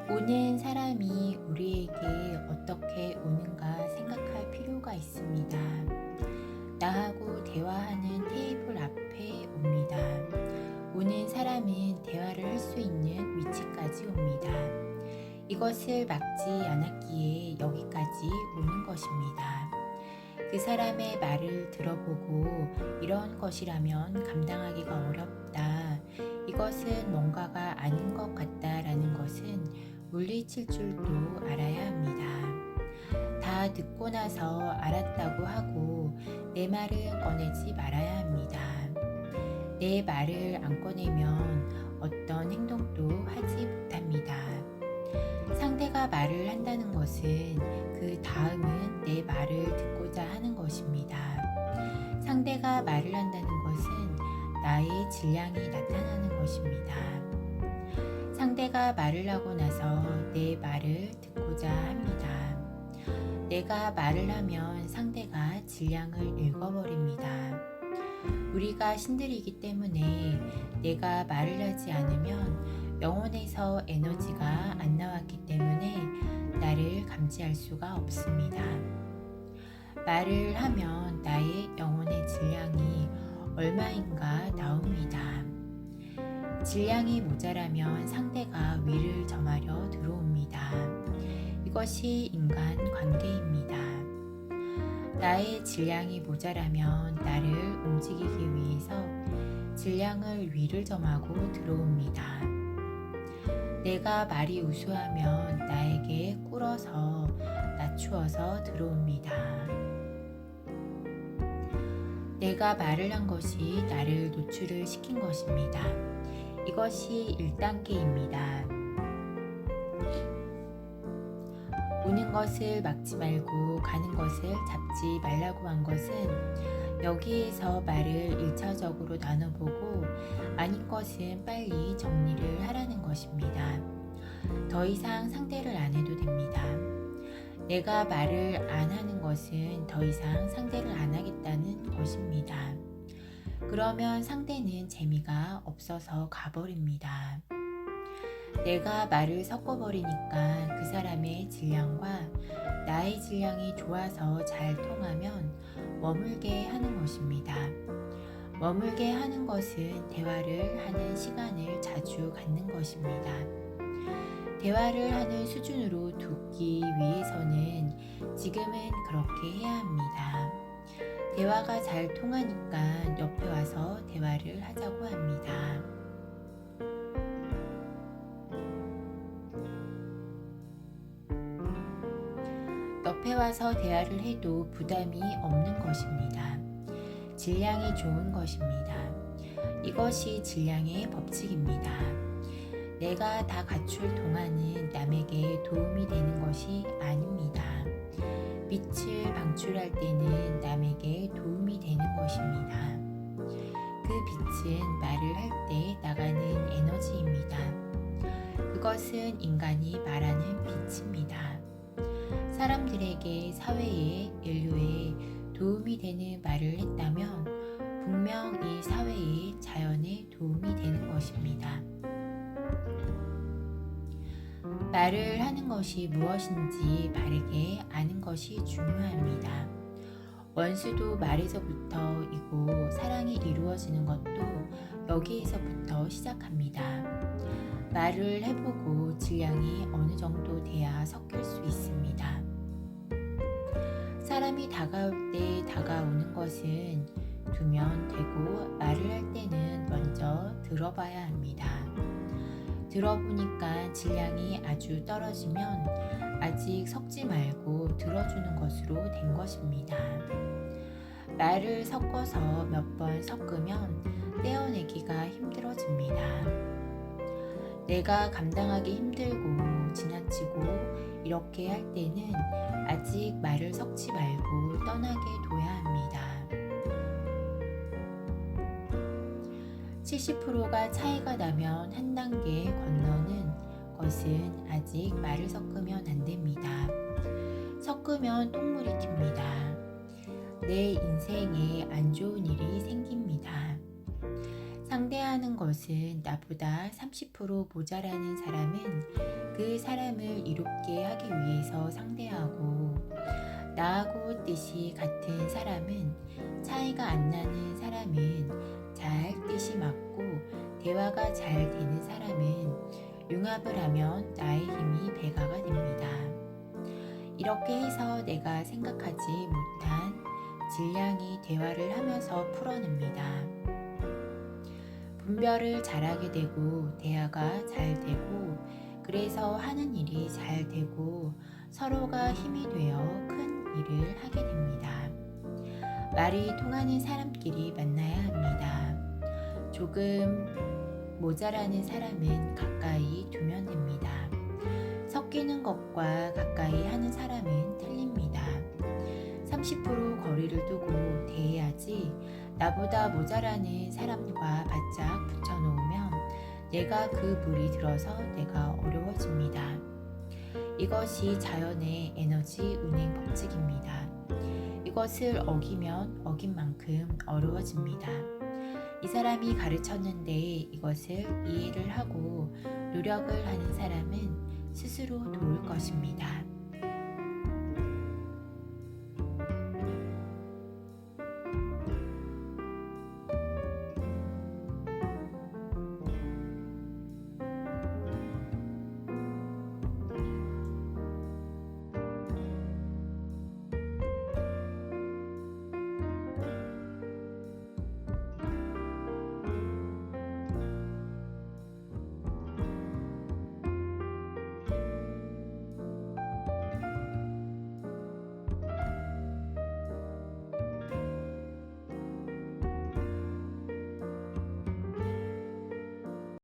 오는 사람이 우리에게 어떻게 오는가 생각할 필요가 있습니다. 나하고 대화하는 테이블 앞에 옵니다. 오는 사람은 대화를 할 수 있는 위치까지 옵니다. 이것을 막지 않았기에 여기까지 오는 것입니다. 그 사람의 말을 들어보고 이런 것이라면 감당하기가 어렵다. 이것은 뭔가가 아닌 것 같다라는 것은 물리칠 줄도 알아야 합니다. 다 듣고 나서 알았다고 하고 내 말은 꺼내지 말아야 합니다. 내 말을 안 꺼내면 어떤 행동도 하지 못합니다. 상대가 말을 한다는 것은 그 다음은 내 말을 듣고자 하는 것입니다. 상대가 말을 한다는 것은 나의 질량이 나타나는 것입니다. 상대가 말을 하고 나서 내 말을 듣고자 합니다. 내가 말을 하면 상대가 질량을 읽어버립니다. 우리가 신들이기 때문에 내가 말을 하지 않으면 영혼에서 에너지가 안 나왔기 때문에 나를 감지할 수가 없습니다. 말을 하면 나의 영혼의 질량이 얼마인가 나옵니다. 질량이 모자라면 상대가 위를 점하려 들어옵니다. 이것이 인간 관계입니다. 나의 질량이 모자라면 나를 움직이기 위해서 질량을 위를 점하고 들어옵니다. 내가 말이 우수하면 나에게 꿇어서 낮추어서 들어옵니다. 내가 말을 한 것이 나를 노출을 시킨 것입니다. 이것이 1단계입니다. 오는 것을 막지 말고 가는 것을 잡지 말라고 한 것은 여기에서 말을 1차적으로 나눠보고 아닌 것은 빨리 정리를 하라는 것입니다. 더 이상 상대를 안 해도 됩니다. 내가 말을 안 하는 것은 더 이상 상대를 안 하겠다는 것입니다. 그러면 상대는 재미가 없어서 가버립니다. 내가 말을 섞어버리니까 그 사람의 질량과 나의 질량이 좋아서 잘 통하면 머물게 하는 것입니다. 머물게 하는 것은 대화를 하는 시간을 자주 갖는 것입니다. 대화를 하는 수준으로 두기 위해서는 지금은 그렇게 해야 합니다. 대화가 잘 통하니까 옆에 와서 대화를 하자고 합니다. 옆에 와서 대화를 해도 부담이 없는 것입니다. 질량이 좋은 것입니다. 이것이 질량의 법칙입니다. 내가 다 갖출 동안은 남에게 도움이 되는 것이 아닙니다. 빛을 방출할 때는 남에게 도움이 되는 것입니다. 그 빛은 말을 할 때 나가는 에너지입니다. 그것은 인간이 말하는 빛입니다. 사람들에게 사회에 인류에 도움이 되는 말을 했다면 분명 이 사회에 자연에 도움이 되는 것입니다. 말을 하는 것이 무엇인지 바르게 아는 것이 중요합니다. 원수도 말에서부터이고 사랑이 이루어지는 것도 여기에서부터 시작합니다. 말을 해보고 질량이 어느 정도 돼야 섞일 수 있습니다. 사람이 다가올 때 다가오는 것은 두면 되고 말을 할 때는 먼저 들어봐야 합니다. 들어보니까 질량이 아주 떨어지면 아직 섞지 말고 들어주는 것으로 된 것입니다. 말을 섞어서 몇 번 섞으면 떼어내기가 힘들어집니다. 내가 감당하기 힘들고 지나치고 이렇게 할 때는 아직 말을 섞지 말고 떠나게 둬야 합니다. 70%가 차이가 나면 한 단계 건너는 것은 아직 말을 섞으면 안 됩니다. 섞으면 똥물이 튑니다. 내 인생에 안 좋은 일이 생깁니다. 상대하는 것은 나보다 30% 모자라는 사람은 그 사람을 이롭게 하기 위해서 상대하고, 나하고 뜻이 같은 사람은 차이가 안 나는 사람은 잘 뜻이 맞고, 대화가 잘 되는 사람은 융합을 하면 나의 힘이 배가가 됩니다. 이렇게 해서 내가 생각하지 못한 질량이 대화를 하면서 풀어냅니다. 분별을 잘하게 되고 대화가 잘 되고, 그래서 하는 일이 잘 되고 서로가 힘이 되어 큰 일을 하게 됩니다. 말이 통하는 사람끼리 만나야 합니다. 조금 모자라는 사람은 가까이 두면 됩니다. 섞이는 것과 가까이 하는 사람은 틀립니다. 30% 거리를 두고 대해야지, 나보다 모자라는 사람과 바짝 붙여놓으면 내가 그 물이 들어서 내가 어려워집니다. 이것이 자연의 에너지 운행 법칙입니다. 이것을 어기면 어긴 만큼 어려워집니다. 이 사람이 가르쳤는데 이것을 이해를 하고 노력을 하는 사람은 스스로 도울 것입니다.